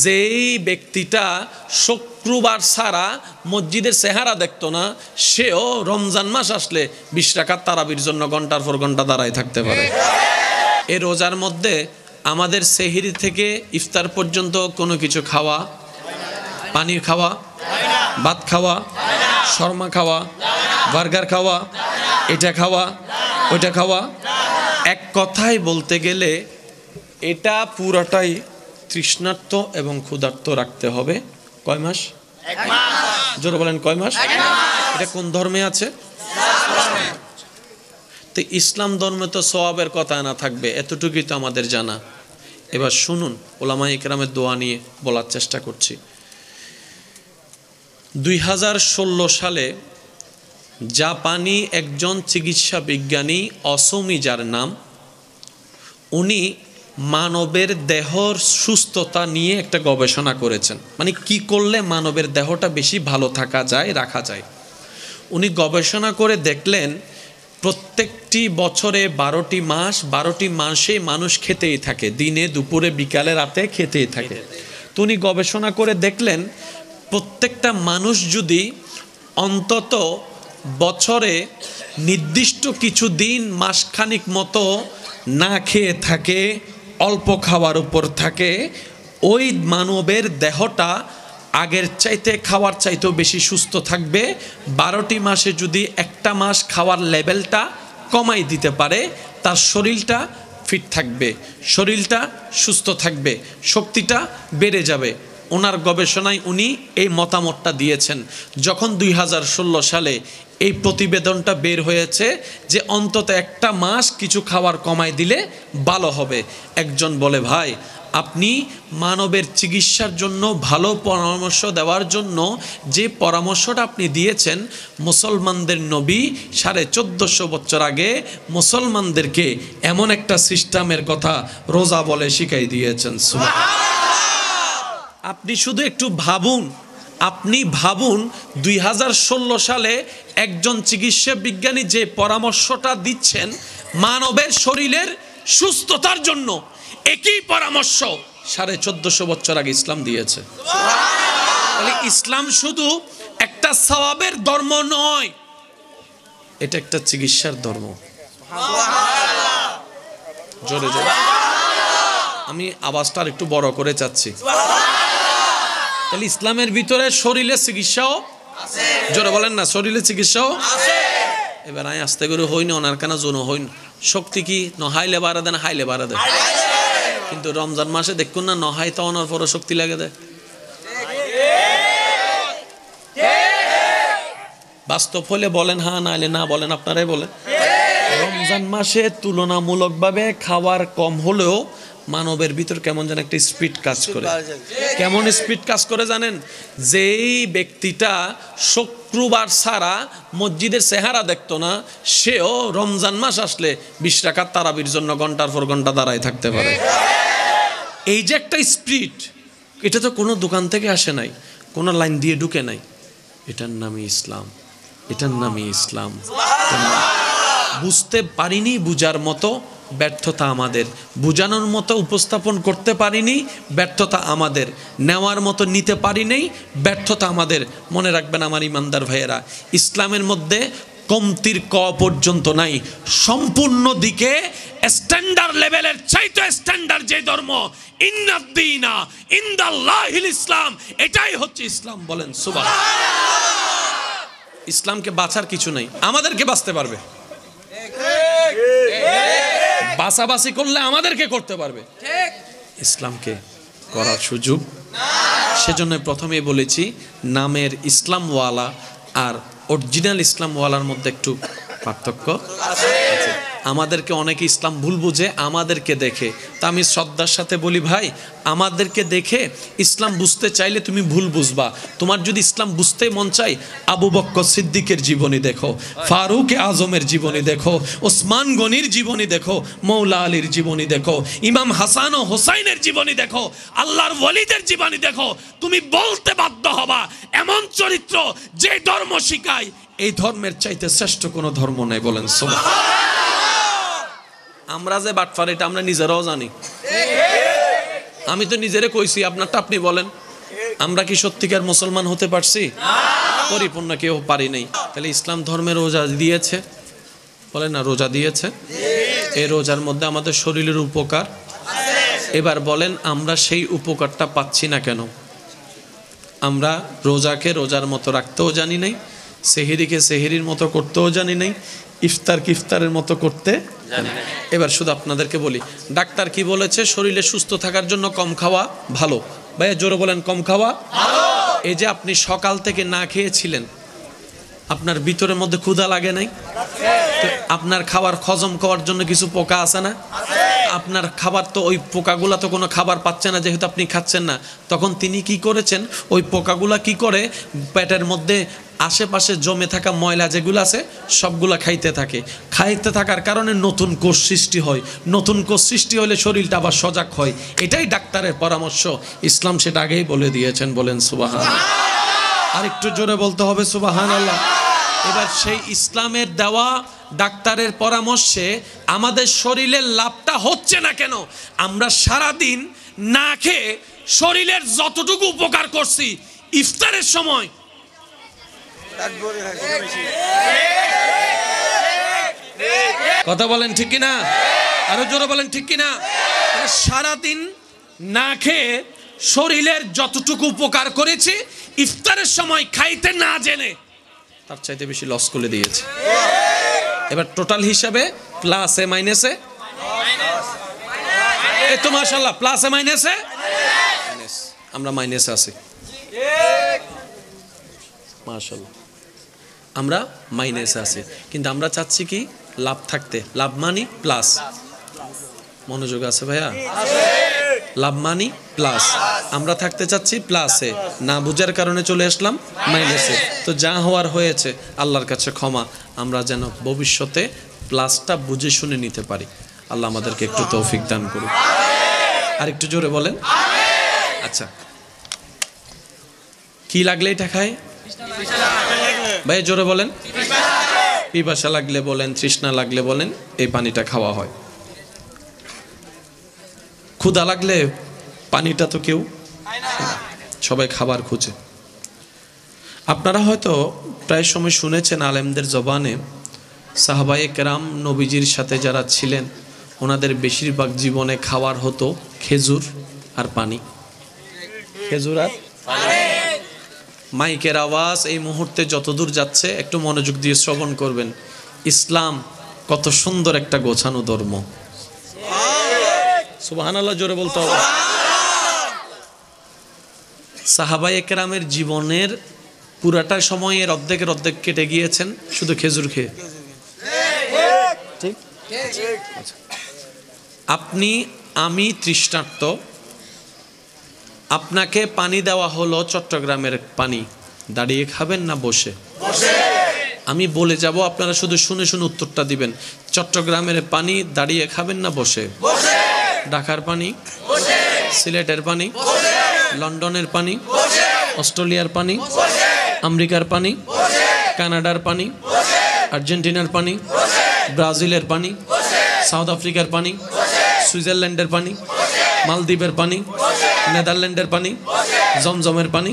যেই ব্যক্তিটা শুক্রবার ছাড়া মসজিদের চেহারা দেখতো না, সেও রমজান মাস আসলে 20 রাকাত তারাবির জন্য ঘন্টার পর ঘন্টা দাঁড়ায় থাকতে পারে। এই রোজার মধ্যে আমাদের সেহরি থেকে ইফতার পর্যন্ত কোনো কিছু খাওয়া, পানির খাওয়া, ভাত খাওয়া, শর্মা খাওয়া, বার্গার খাওয়া, এটা খাওয়া, ওইটা খাওয়া, এক কথায় বলতে গেলে এটা পুরাটাই তৃষ্ণার্ত এবং ক্ষুধার্ত রাখতে হবে। কয় মাস? জোরে বলেন, কয় মাস? এটা কোন ধর্মে আছে? তো ইসলাম ধর্মে তো সওয়াবের কথা না থাকবে, এতটুকুই তো আমাদের জানা। এবার শুনুন, ওলামায়ে কেরামের দোয়া নিয়ে বলার চেষ্টা করছি। 2016 সালে জাপানি একজন চিকিৎসা বিজ্ঞানী অসমি, যার নাম, উনি মানবের দেহর সুস্থতা নিয়ে একটা গবেষণা করেছেন। মানে কি করলে মানবের দেহটা বেশি ভালো থাকা যায়, রাখা যায়। উনি গবেষণা করে দেখলেন প্রত্যেকটি বছরে 12টি মাস, 12টি মাসে মানুষ খেতেই থাকে, দিনে, দুপুরে, বিকালে, রাতে খেতেই থাকে। তো উনি গবেষণা করে দেখলেন প্রত্যেকটা মানুষ যদি অন্তত বছরে নির্দিষ্ট কিছু দিন, মাসখানিক মতো না খেয়ে থাকে, অল্প খাওয়ার উপর থাকে, ওই মানবের দেহটা আগের চাইতে, খাওয়ার চাইতেও বেশি সুস্থ থাকবে। 12টি মাসে যদি একটা মাস খাওয়ার লেভেলটা কমাই দিতে পারে, তার শরীরটা ফিট থাকবে, শরীরটা সুস্থ থাকবে, শক্তিটা বেড়ে যাবে। ওনার গবেষণায় উনি এই মতামতটা দিয়েছেন। যখন 2016 সালে এই প্রতিবেদনটা বের হয়েছে যে অন্তত একটা মাস কিছু খাবার কমাই দিলে ভালো হবে, একজন বলে, ভাই আপনি মানবের চিকিৎসার জন্য ভালো পরামর্শ দেওয়ার জন্য যে পরামর্শটা আপনি দিয়েছেন, মুসলমানদের নবী 1450 বছর আগে মুসলমানদেরকে এমন একটা সিস্টেমের কথা রোজা বলে শিখাই দিয়েছেন। আপনি শুধু একটু ভাবুন, আপনি ভাবুন 2016 সালে একজন চিকিৎসা বিজ্ঞানী যে পরামর্শটা দিচ্ছেন মানবের শরীরের সুস্থতার জন্য, একই পরামর্শ 1450 বছর আগে ইসলাম দিয়েছে। তাহলে ইসলাম শুধু একটা সওয়াবের ধর্ম নয়, এটা একটা চিকিৎসার ধর্ম। জোরে জোরে আমি আওয়াজটা একটু বড় করে চাচ্ছি। তাহলে ইসলামের ভিতরে শরীরের চিকিৎসাও আছে। জোরে বলেন না, শরীরের চিকিৎসাও আছে। এবার আমি আস্তে করে হই না, ওনার কানা জোনো হই না। শক্তি কি নহাইলে বাড়া দেন, হাইলে বাড়া দেয়। কিন্তু রমজান মাসে দেখুন না, নহাই তো ওনার পরে শক্তি লাগে দেয়। বাস্তব হলে বলেন হ্যাঁ, নাইলে না বলেন, আপনারাই বলেন। রমজান মাসে তুলনামূলকভাবে খাবার কম হলেও মানবের ভিতর কেমন যেন একটা স্পিড কাজ করে। কেমন স্পিড কাজ করে জানেন? যেই ব্যক্তিটা শুক্রবার ছাড়া মসজিদের চেহারা দেখতো না, সেও রমজান মাস আসলে 20 রাকাত তারাবির জন্য ঘন্টার পর ঘন্টা দাঁড়ায় থাকতে পারে। এই যে একটা স্পিড, এটা তো কোনো দোকান থেকে আসে নাই, কোনো লাইন দিয়ে ঢুকে নাই। এটার নামই ইসলাম, এটার নামই ইসলাম। বুঝতে পারিনি, বুঝার মতো ব্যর্থতা আমাদের, বুঝানোর মতো উপস্থাপন করতে পারিনি, ব্যর্থতা আমাদের, নেওয়ার মতো নিতে পারিনি, ব্যর্থতা আমাদের। মনে রাখবেন আমার ইমানদার ভাইয়েরা, ইসলামের মধ্যে কমতির ক পর্যন্ত নাই। সম্পূর্ণ দিকে স্ট্যান্ডার্ড লেভেলের চাইতে স্ট্যান্ডার্ড যে ধর্ম, ইন্নাদ-দীনা ইনদাল্লাহিল ইসলাম, এটাই হচ্ছে ইসলাম। বলেন সুবহানাল্লাহ। ইসলামকে বাঁচার কিছু নাই, আমাদেরকে বাঁচতে পারবে। বাঁচাবাসি করলে আমাদেরকে করতে পারবে, ইসলামকে করার সুযোগ। সেজন্য প্রথমেই বলেছি, নামের ইসলামওয়ালা আর অরিজিনাল ইসলামওয়ালার মধ্যে একটু পার্থক্য আছে। আমাদেরকে অনেকে ইসলাম ভুল বুঝে আমাদেরকে দেখে। তা আমি শ্রদ্ধার সাথে বলি, ভাই আমাদেরকে দেখে ইসলাম বুঝতে চাইলে তুমি ভুল বুঝবা। তোমার যদি ইসলাম বুঝতে মন চাই, আবু বকর সিদ্দিকের জীবনী দেখো, ফারুক আজমের জীবনী দেখো, ওসমান গনির জীবনী দেখো, মৌলা আলীর জীবনী দেখো, ইমাম হাসান ও হোসাইনের জীবনী দেখো, আল্লাহর ওয়ালিদের জীবনী দেখো। তুমি বলতে বাধ্য হবা এমন চরিত্র যে ধর্ম শিখায় এই ধর্মের চাইতে শ্রেষ্ঠ কোনো ধর্ম নেই। বলেন সুবহানাল্লাহ। আমরা যে বাটফার, এটা আমরা নিজেরাও জানি। আমি তো নিজেরে কইছি, আপনারটা আপনি বলেন। আমরা কি সত্যিকার মুসলমান হতে পারছি? পরিপূর্ণ কেউ পারি নাই। তাহলে ইসলাম ধর্মে রোজা দিয়েছে, বলেন না, রোজা দিয়েছে। এই রোজার মধ্যে আমাদের শরীরের উপকার। এবার বলেন আমরা সেই উপকারটা পাচ্ছি না কেন? আমরা রোজাকে রোজার মতো রাখতেও জানি নাই, সেহরিকে সেহরির মতো করতেও জানি নাই, ইফতারকে ইফতারের মতো করতে জানি না। এবার শুধু আপনাদেরকে বলি, ডাক্তার কি বলেছে? শরীরে সুস্থ থাকার জন্য কম খাওয়া ভালো। ভাইয়া জোরে বলেন, কম খাওয়া ভালো। এই যে আপনি সকাল থেকে না খেয়েছিলেন, আপনার ভিতরের মধ্যে ক্ষুধা লাগে নাই? আপনার খাবার হজম করার জন্য কিছু পোকা আছে না? আপনার খাবার তো ওই পোকাগুলা তো কোনো খাবার পাচ্ছে না, যেহেতু আপনি খাচ্ছেন না। তখন তিনি কি করেছেন? ওই পোকাগুলা কি করে পেটের মধ্যে আশেপাশে জমে থাকা ময়লা যেগুলো আছে সবগুলা খাইতে থাকে। খাইতে থাকার কারণে নতুন কোষ সৃষ্টি হয়। নতুন কোষ সৃষ্টি হলে শরীরটা আবার সজাগ হয়। এটাই ডাক্তারের পরামর্শ। ইসলাম সেটা আগেই বলে দিয়েছেন। বলেন সুবহানাল্লাহ। আর একটু জোরে বলতে হবে সুবহানাল্লাহ। এবার সেই ইসলামের দেওয়া ডাক্তারের পরামর্শে আমাদের শরীরের লাভটা হচ্ছে না কেন? আমরা সারাদিন না খেয়ে শরীরের যতটুকু উপকার করছি, ইফতারের সময় কথা বলেন ঠিক কিনা? আরো জোরে বলেন ঠিক কিনা? সারাদিন না খেয়ে শরীরের যতটুকু উপকার করেছি, ইফতারের সময় খাইতে না জেনে তার চাইতে বেশি লস করে দিয়েছে। এবার টোটাল হিসাবে প্লাসে মাইনাসে, এই তো মাশাআল্লাহ, প্লাসে মাইনাসে আমরা মাইনাসে আছি। মাশাআল্লাহ আমরা মাইনাসে আছি, কিন্তু আমরা চাচ্ছি কি লাভ থাকতে। লাভ মানি প্লাস, মনোযোগ আছে ভাইয়া? লাভ মানি প্লাস, আমরা থাকতে চাচ্ছি প্লাসে, না বুঝার কারণে চলে আসলাম মাইনাসে। তো যা হওয়ার হয়েছে, আল্লাহর কাছে ক্ষমা। আমরা যেন ভবিষ্যতে প্লাসটা বুঝে শুনে নিতে পারি। আল্লাহ আমাদেরকে একটু তৌফিক দান করুন। আর একটু জোরে বলেন। আচ্ছা, কি লাগলে এটা খায় ভাই? জোরে বলেন। পিপাসা লাগলে বলেন, তৃষ্ণা লাগলে বলেন, এই পানিটা খাওয়া হয়। ক্ষুধা লাগলে পানিটা তো কেউ, সবাই খাবার খুঁজে। আপনারা হয়তো প্রায় সময় শুনেছেন আলেমদের জবানে, সাহাবায়ে কেরাম নবীজির সাথে যারা ছিলেন ওনাদের বেশিরভাগ জীবনে খাওয়ার হতো খেজুর আর পানি। খেজুর আর মাইকের আওয়াজ এই মুহূর্তে যতদূর যাচ্ছে একটু মনোযোগ দিয়ে শ্রবণ করবেন। ইসলাম কত সুন্দর একটা গোছানো ধর্ম। সুবহানাল্লাহ জোরে বলতে হবে। সাহাবায়ে কেরামের জীবনের পুরাটা সময়ের অর্ধেকের অর্ধেক কেটে গিয়েছেন শুধু খেজুর খেয়ে। ঠিক? আপনি আমি তৃষ্ণার্ত, আপনাকে পানি দেওয়া হলো চট্টগ্রামের পানি, দাঁড়িয়ে খাবেন না বসে? আমি বলে যাব, আপনারা শুধু শুনে শুনে উত্তরটা দিবেন। চট্টগ্রামের পানি দাঁড়িয়ে খাবেন না বসে? ঢাকার পানি, সিলেটের পানি, লন্ডনের পানি, অস্ট্রেলিয়ার পানি, আমেরিকার পানি, কানাডার পানি, আর্জেন্টিনার পানি, ব্রাজিলের পানি, সাউথ আফ্রিকার পানি, সুইজারল্যান্ডের পানি, মালদ্বীপের পানি, নেদারল্যান্ডের পানি, জমজমের পানি।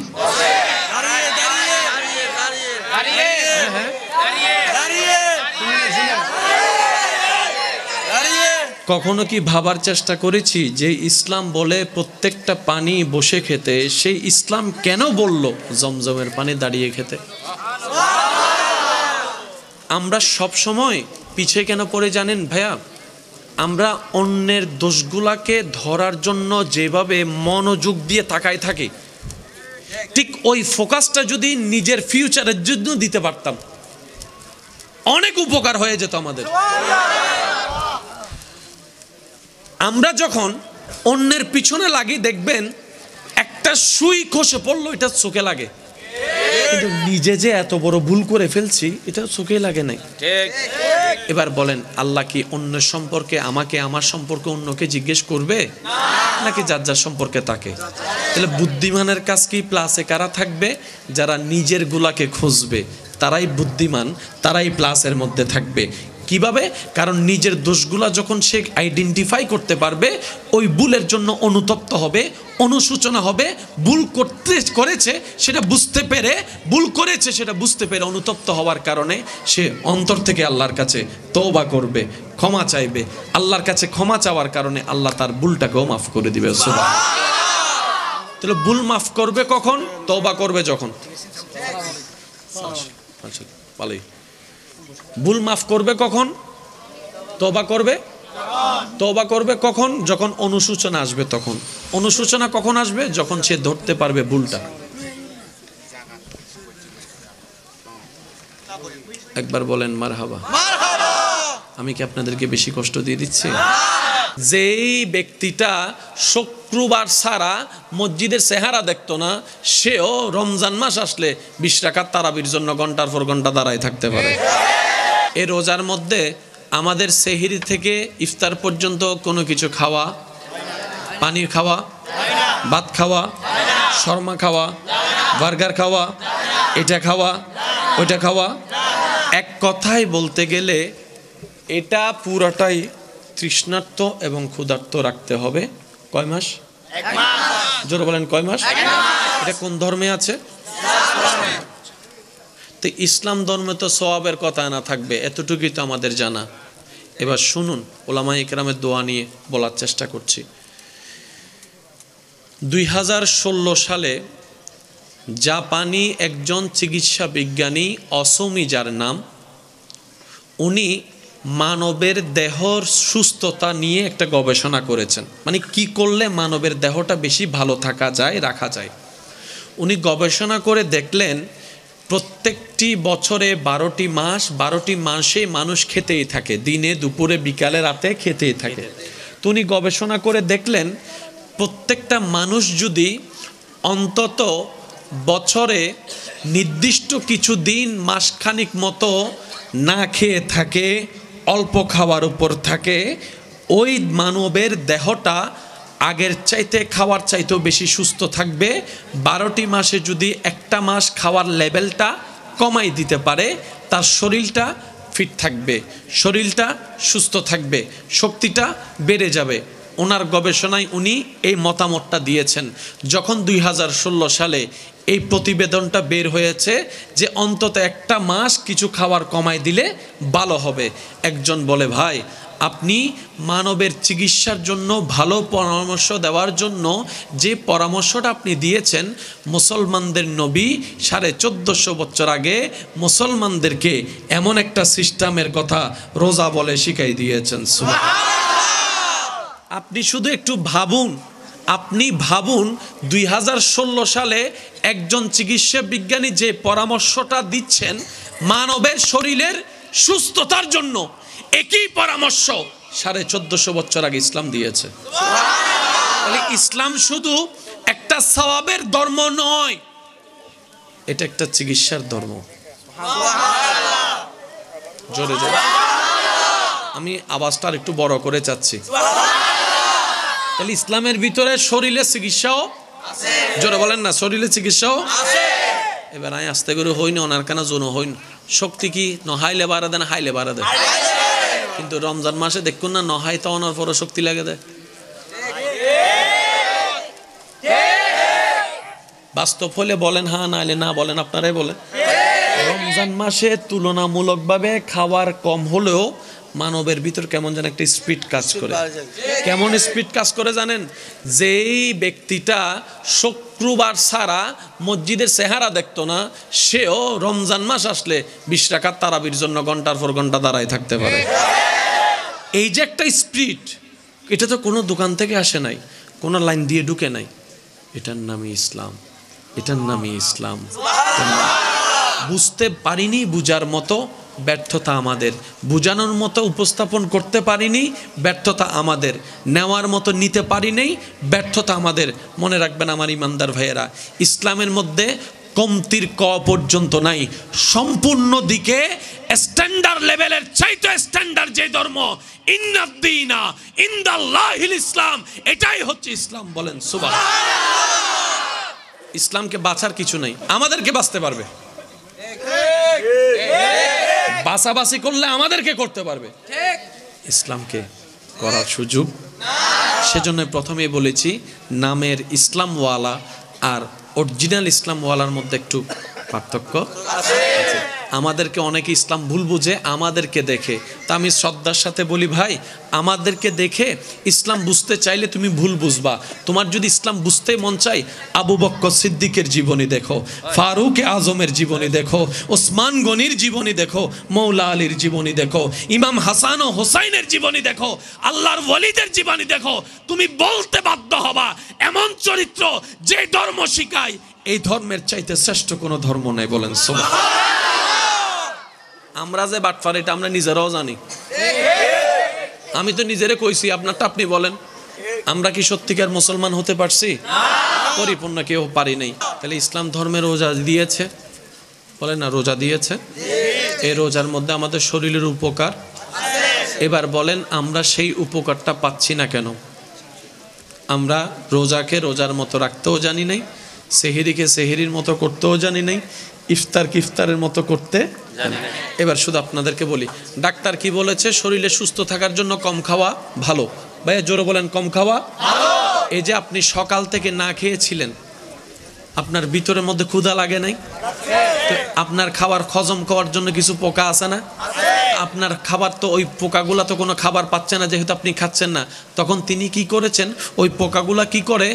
কখনো কি ভাবার চেষ্টা করেছি যে ইসলাম বলে প্রত্যেকটা পানি বসে খেতে, সেই ইসলাম কেন বলল জমজমের পানি দাঁড়িয়ে খেতে? আমরা সব সময় পিছিয়ে কেন পড়ে জানেন ভাইয়া? আমরা অন্যের দোষগুলাকে ধরার জন্য যেভাবে মনোযোগ দিয়ে তাকায় থাকি, ঠিক ওই ফোকাসটা যদি নিজের ফিউচারের জন্য দিতে পারতাম, অনেক উপকার হয়ে যেত আমাদের। আমরা যখন অন্যের পিছনে লাগি, দেখবেন একটা সুই খসে পড়লো, এটা চোখে লাগে, কিন্তু নিজে যে এত বড় ভুল করে ফেলছি এটা চোখে লাগে নাই। এবার বলেন, আল্লাহ কি অন্য সম্পর্কে আমাকে, আমার সম্পর্কে অন্যকে জিজ্ঞেস করবে নাকি যার যার সম্পর্কে তাকে? তাহলে বুদ্ধিমানের কাজ কি? প্লাসে কারা থাকবে? যারা নিজের গুলাকে খুঁজবে, তারাই বুদ্ধিমান, তারাই প্লাসের মধ্যে থাকবে। কিভাবে? কারণ নিজের দোষগুলা যখন সে আইডেন্টিফাই করতে পারবে, ওই ভুলের জন্য অনুতপ্ত হবে, অনুশোচনা হবে, ভুল করেছে সেটা বুঝতে পেরে, ভুল করেছে সেটা বুঝতে পেরে অনুতপ্ত হওয়ার কারণে সে অন্তর থেকে আল্লাহর কাছে তওবা করবে, ক্ষমা চাইবে। আল্লাহর কাছে ক্ষমা চাওয়ার কারণে আল্লাহ তার ভুলটাকেও মাফ করে দিবে। সুবহানাল্লাহ। তাহলে ভুল মাফ করবে কখন? তওবা করবে যখন। ভুল মাফ করবে কখন? তওবা করবে। তওবা করবে কখন? যখন অনুশোচনা আসবে। তখন অনুশোচনা কখন আসবে? যখন সে ধরতে পারবে ভুলটা। একবার বলেন মারহাবা। আমি কি আপনাদেরকে বেশি কষ্ট দিয়ে দিচ্ছি? যেই ব্যক্তিটা শুক্রবার ছাড়া মসজিদের চেহারা দেখতো না, সেও রমজান মাস আসলে 20 রাকাত তারাবির জন্য ঘন্টার পর ঘন্টা দাঁড়ায় থাকতে পারে। এই রোজার মধ্যে আমাদের সেহরি থেকে ইফতার পর্যন্ত কোনো কিছু খাওয়া, পানির খাওয়া, ভাত খাওয়া, শর্মা খাওয়া, বার্গার খাওয়া, এটা খাওয়া, ওইটা খাওয়া, এক কথায় বলতে গেলে এটা পুরাটাই তৃষ্ণার্ত এবং ক্ষুধার্ত রাখতে হবে। কয় মাস? 1 মাস। জোরে বলেন কয় মাস? 1 মাস। এটা কোন ধর্মে আছে? তো ইসলাম ধর্মে তো সওয়াবের কথা না থাকবে, এতটুকুই তো আমাদের জানা। এবার শুনুন, উলামায়ে কেরামের দোয়া নিয়ে বলার চেষ্টা করছি। 2016 সালে জাপানি একজন চিকিৎসা বিজ্ঞানী অসমি, যার নাম, উনি মানবের দেহর সুস্থতা নিয়ে একটা গবেষণা করেছেন। মানে কি করলে মানবের দেহটা বেশি ভালো থাকা যায়, রাখা যায়। উনি গবেষণা করে দেখলেন প্রত্যেকটি বছরে 12টি মাস, 12টি মাসে মানুষ খেতেই থাকে, দিনে দুপুরে বিকালে রাতে খেতেই থাকে। তো উনি গবেষণা করে দেখলেন প্রত্যেকটা মানুষ যদি অন্তত বছরে নির্দিষ্ট কিছু দিন, মাসখানিক মতো না খেয়ে থাকে, অল্প খাওয়ার উপর থাকে, ওই মানবের দেহটা আগের চাইতে, খাওয়ার চাইতেও বেশি সুস্থ থাকবে। 12টি মাসে যদি একটা মাস খাওয়ার লেভেলটা কমাই দিতে পারে, তার শরীরটা ফিট থাকবে, শরীরটা সুস্থ থাকবে, শক্তিটা বেড়ে যাবে। ওনার গবেষণায় উনি এই মতামতটা দিয়েছেন। যখন 2016 সালে এই প্রতিবেদনটা বের হয়েছে যে অন্তত একটা মাস কিছু খাবার কমাই দিলে ভালো হবে, একজন বলে, ভাই আপনি মানবের চিকিৎসার জন্য ভালো পরামর্শ দেওয়ার জন্য যে পরামর্শটা আপনি দিয়েছেন, মুসলমানদের নবী 1450 বছর আগে মুসলমানদেরকে এমন একটা সিস্টেমের কথা রোজা বলে শিখাই দিয়েছেন। আপনি শুধু একটু ভাবুন, আপনি ভাবুন 2016 সালে একজন চিকিৎসা বিজ্ঞানী যে পরামর্শটা দিচ্ছেন মানবের শরীরের সুস্থতার জন্য, একই পরামর্শ 1450 বছর আগে ইসলাম দিয়েছে। তাহলে ইসলাম শুধু একটা সওয়াবের ধর্ম নয়, এটা একটা চিকিৎসার ধর্ম। জোরে জোরে আমি আওয়াজটা একটু বড় করে চাচ্ছি। তাহলে ইসলামের ভিতরে শরীরের চিকিৎসাও আছে। জোরে বলেন না, শরীরের চিকিৎসাও আছে। এবার আমি আস্তে করে হই না, ওনার কানা জোনো হই না। শক্তি কি নহাইলে বাড়া দেন, হাইলে বাড়া দেয়। কিন্তু রমজান মাসে দেখুন না, নহাই তো ওনার পরে শক্তি লাগে দেয়। বাস্তব হলে বলেন হ্যাঁ, নাইলে না বলেন, আপনারাই বলেন। রমজান মাসে তুলনামূলকভাবে খাবার কম হলেও মানবের ভিতর কেমন যেন একটা স্পিড কাজ করে। কেমন স্পিড কাজ করে জানেন? যেই ব্যক্তিটা শুক্রবার ছাড়া মসজিদের চেহারা দেখতো না, সেও রমজান মাস আসলে 20 রাকাত তারাবির জন্য ঘন্টার পর ঘন্টা দাঁড়ায় থাকতে পারে। এই যে একটা স্পিড, এটা তো কোনো দোকান থেকে আসে নাই, কোনো লাইন দিয়ে ঢুকে নাই। এটার নামই ইসলাম, এটার নামই ইসলাম। বুঝতে পারিনি, বুঝার মতো ব্যর্থতা আমাদের, বুঝানোর মতো উপস্থাপন করতে পারিনি, ব্যর্থতা আমাদের, নেওয়ার মতো নিতে পারিনি, ব্যর্থতা আমাদের। মনে রাখবেন আমার ইমানদার ভাইয়েরা, ইসলামের মধ্যে কমতির ক পর্যন্ত নাই। সম্পূর্ণ দিকে স্ট্যান্ডার্ড লেভেলের চাইতে স্ট্যান্ডার্ড যে ধর্ম, ইন্নাদ্দীনা ইনদাল্লাহিল ইসলাম, এটাই হচ্ছে ইসলাম। বলেন সুবহানাল্লাহ। ইসলামকে বাঁচার কিছু নাই, আমাদেরকে বাঁচতে পারবে। বাছাবাছি করলে আমাদেরকে করতে পারবে, ইসলামকে করার সুযোগ। সেজন্য প্রথমেই বলেছি নামের ইসলামওয়ালা আর অরিজিনাল ইসলামওয়ালার মধ্যে একটু পার্থক্য আছে। আমাদেরকে অনেকে ইসলাম ভুল বুঝে আমাদেরকে দেখে, তা আমি শ্রদ্ধার সাথে বলি ভাই, আমাদেরকে দেখে ইসলাম বুঝতে চাইলে তুমি ভুল বুঝবা। তোমার যদি ইসলাম বুঝতে মন চাই, আবু বকর সিদ্দিকের জীবনী দেখো, ফারুক আজমের জীবনী দেখো, ওসমান গনির জীবনী দেখো, মৌলা আলীর জীবনী দেখো, ইমাম হাসান ও হোসাইনের জীবনী দেখো, আল্লাহর ওয়ালিদের জীবনী দেখো, তুমি বলতে বাধ্য হবা এমন চরিত্র যে ধর্ম শিখায় এই ধর্মের চাইতে শ্রেষ্ঠ কোনো ধর্ম নেই। বলেন সুবহানাল্লাহ। আমরা যে বাটফার এটা আমরা নিজেরাও জানি। আমি তো নিজেরে কইছি, আপনারটা আপনি বলেন। আমরা কি সত্যিকার মুসলমান হতে পারছি? পরিপূর্ণ কেউ পারি নাই। তাহলে ইসলাম ধর্মে রোজা দিয়েছে, বলেন না, রোজা দিয়েছে। এই রোজার মধ্যে আমাদের শরীরের উপকার। এবার বলেন আমরা সেই উপকারটা পাচ্ছি না কেন? আমরা রোজাকে রোজার মতো রাখতেও জানি নাই, সেহরিকে সেহরির মতো করতেও জানি নাই, ইফতারকে ইফতারের মতো করতে জানি না। এবার শুধু আপনাদেরকে বলি, ডাক্তার কি বলেছে? শরীরে সুস্থ থাকার জন্য কম খাওয়া ভালো। ভাইয়া জোরে বলেন, কম খাওয়া ভালো। এই যে আপনি সকাল থেকে না খেয়েছিলেন, আপনার ভিতরের মধ্যে ক্ষুধা লাগে নাই? আপনার খাবার হজম করার জন্য কিছু পোকা আছে না? আপনার খাবার তো ওই পোকাগুলা তো কোনো খাবার পাচ্ছে না, যেহেতু আপনি খাচ্ছেন না। তখন তিনি কি করেছেন? ওই পোকাগুলা কি করে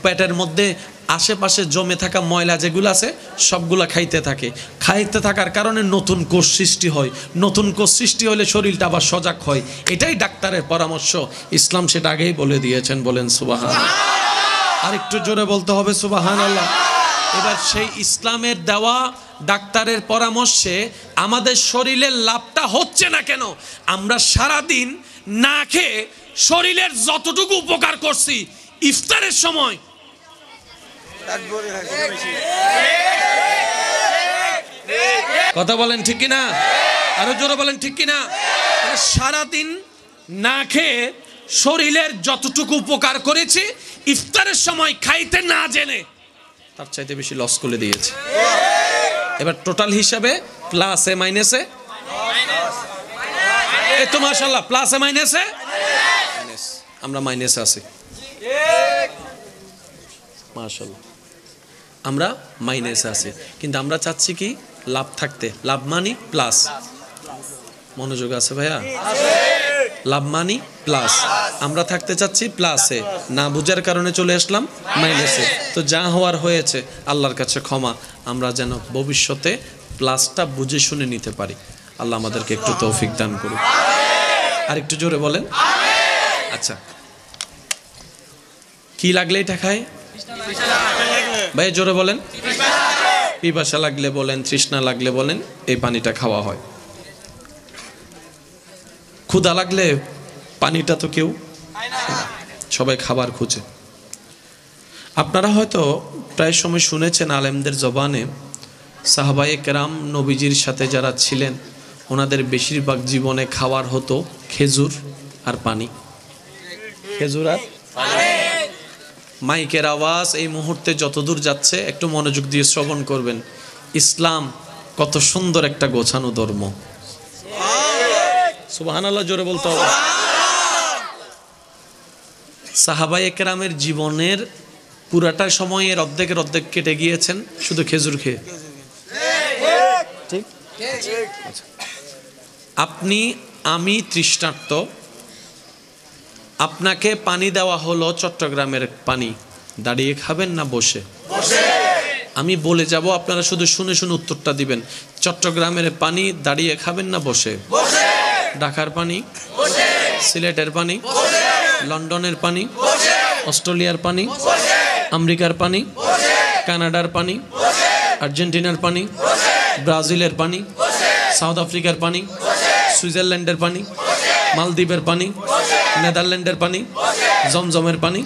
পেটের মধ্যে আশেপাশে জমে থাকা ময়লা যেগুলো আছে সবগুলা খাইতে থাকে। খাইতে থাকার কারণে নতুন কোষ সৃষ্টি হয়। নতুন কোষ সৃষ্টি হলে শরীরটা আবার সজাগ হয়। এটাই ডাক্তারের পরামর্শ। ইসলাম সেটা আগেই বলে দিয়েছেন। বলেন সুবহানাল্লাহ। আর একটু জোরে বলতে হবে সুবহানাল্লাহ। এবার সেই ইসলামের দেওয়া ডাক্তারের পরামর্শে আমাদের শরীরের লাভটা হচ্ছে না কেন? আমরা সারাদিন না খেয়ে শরীরের যতটুকু উপকার করছি, ইফতারের সময় কথা বলেন ঠিক কিনা? আরো জোরে বলেন ঠিক কিনা? সারাদিন না খেয়ে শরীরের যতটুকু উপকার করেছি, ইফতারের সময় খাইতে না জেনে তার চাইতে বেশি লস করে দিয়েছে। এবার টোটাল হিসাবে প্লাসে মাইনাসে, এই তো মাশাআল্লাহ, প্লাসে মাইনাসে আমরা মাইনাসে আছি। মাশাআল্লাহ আমরা মাইনাসে আছি, কিন্তু আমরা চাচ্ছি কি লাভ থাকতে। লাভ মানি প্লাস, মনোযোগ আছে ভাইয়া? লাভ মানি প্লাস, আমরা থাকতে চাচ্ছি প্লাসে, না বুঝার কারণে চলে আসলাম মাইনাসে। তো যা হওয়ার হয়েছে, আল্লাহর কাছে ক্ষমা। আমরা যেন ভবিষ্যতে প্লাসটা বুঝে শুনে নিতে পারি। আল্লাহ আমাদেরকে একটু তৌফিক দান করুন। আর একটু জোরে বলেন। আচ্ছা, কি লাগলে এটা খায় ভাই? জোরে বলেন। পিপাসা লাগলে বলেন, তৃষ্ণা লাগলে বলেন, এই পানিটা খাওয়া হয়। ক্ষুধা লাগলে পানিটা তো কেউ, সবাই খাবার খুঁজে। আপনারা হয়তো প্রায় সময় শুনেছেন আলেমদের জবানে, সাহাবায়ে কেরাম নবীজির সাথে যারা ছিলেন ওনাদের বেশিরভাগ জীবনে খাওয়ার হতো খেজুর আর পানি। খেজুর আর মাইকের আওয়াজ এই মুহূর্তে যতদূর যাচ্ছে একটু মনোযোগ দিয়ে শ্রবণ করবেন। ইসলাম কত সুন্দর একটা গোছানো ধর্ম। সুবহানাল্লাহ জোরে বলতে হবে। সাহাবায়ে কেরামের জীবনের পুরাটা সময়ের অর্ধেকের অর্ধেক কেটে গিয়েছেন শুধু খেজুর খেয়ে। ঠিক? আপনি আমি তৃষ্ণার্ত, আপনাকে পানি দেওয়া হলো চট্টগ্রামের পানি, দাঁড়িয়ে খাবেন না বসে? আমি বলে যাব, আপনারা শুধু শুনে শুনে উত্তরটা দিবেন। চট্টগ্রামের পানি দাঁড়িয়ে খাবেন না বসে? ঢাকার পানি, সিলেটের পানি, লন্ডনের পানি, অস্ট্রেলিয়ার পানি, আমেরিকার পানি, কানাডার পানি, আর্জেন্টিনার পানি, ব্রাজিলের পানি, সাউথ আফ্রিকার পানি, সুইজারল্যান্ডের পানি, মালদ্বীপের পানি, নেদারল্যান্ডের পানি, জমজমের পানি।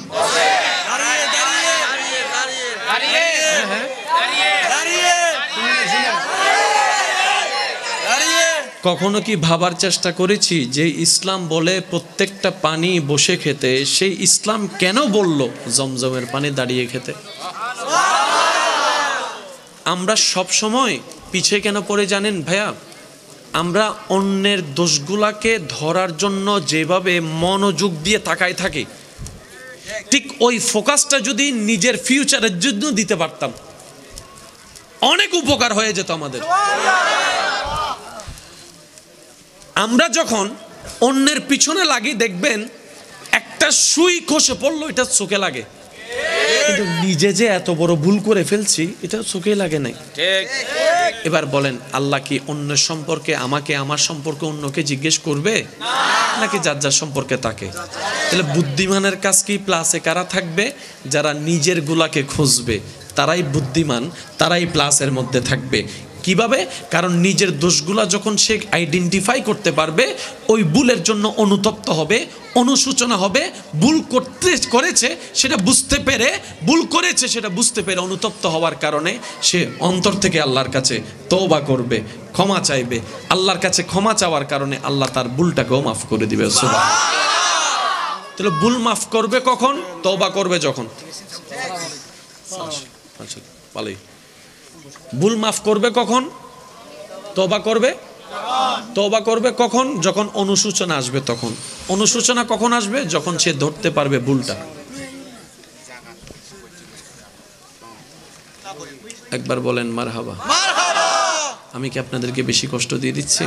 কখনো কি ভাবার চেষ্টা করেছি যে ইসলাম বলে প্রত্যেকটা পানি বসে খেতে, সেই ইসলাম কেন বলল জমজমের পানি দাঁড়িয়ে খেতে? আমরা সব সময় পিছিয়ে কেন পড়ে জানেন ভাইয়া? আমরা অন্যের দোষগুলাকে ধরার জন্য যেভাবে মনোযোগ দিয়ে তাকায় থাকি, ঠিক ওই ফোকাসটা যদি নিজের ফিউচারের জন্য দিতে পারতাম, অনেক উপকার হয়ে যেত আমাদের। আমরা যখন অন্যের পিছনে লাগি, দেখবেন একটা সুই খসে পড়লো, এটা চোখে লাগে, কিন্তু নিজে যে এত বড় ভুল করে ফেলছি এটা চোখে লাগে নাই। এবার বলেন, আল্লাহ কি অন্যের সম্পর্কে আমাকে, আমার সম্পর্কে অন্যকে জিজ্ঞেস করবে, নাকি যার যার সম্পর্কে তাকে? তাহলে বুদ্ধিমানের কাজ কি? প্লাসে কারা থাকবে? যারা নিজের গুলাকে খুঁজবে, তারাই বুদ্ধিমান, তারাই প্লাসের মধ্যে থাকবে। কিভাবে? কারণ নিজের দোষগুলা যখন সে আইডেন্টিফাই করতে পারবে, ওই ভুলের জন্য অনুতপ্ত হবে, অনুশোচনা হবে। ভুল করেছে সেটা বুঝতে পেরে, ভুল করেছে সেটা বুঝতে পেরে অনুতপ্ত হওয়ার কারণে সে অন্তর থেকে আল্লাহর কাছে তওবা করবে, ক্ষমা চাইবে। আল্লাহর কাছে ক্ষমা চাওয়ার কারণে আল্লাহ তার ভুলটাকেও মাফ করে দিবে। সুবহানাল্লাহ। তাহলে ভুল মাফ করবে কখন? তওবা করবে যখন। আচ্ছা, ভালোই। ভুল মাফ করবে কখন? তওবা করবে। তওবা করবে কখন? যখন অনুশোচনা আসবে তখন। অনুশোচনা কখন আসবে? যখন সে ধরতে পারবে ভুলটা। একবার বলেন মারহাবা। আমি কি আপনাদেরকে বেশি কষ্ট দিয়ে দিচ্ছি?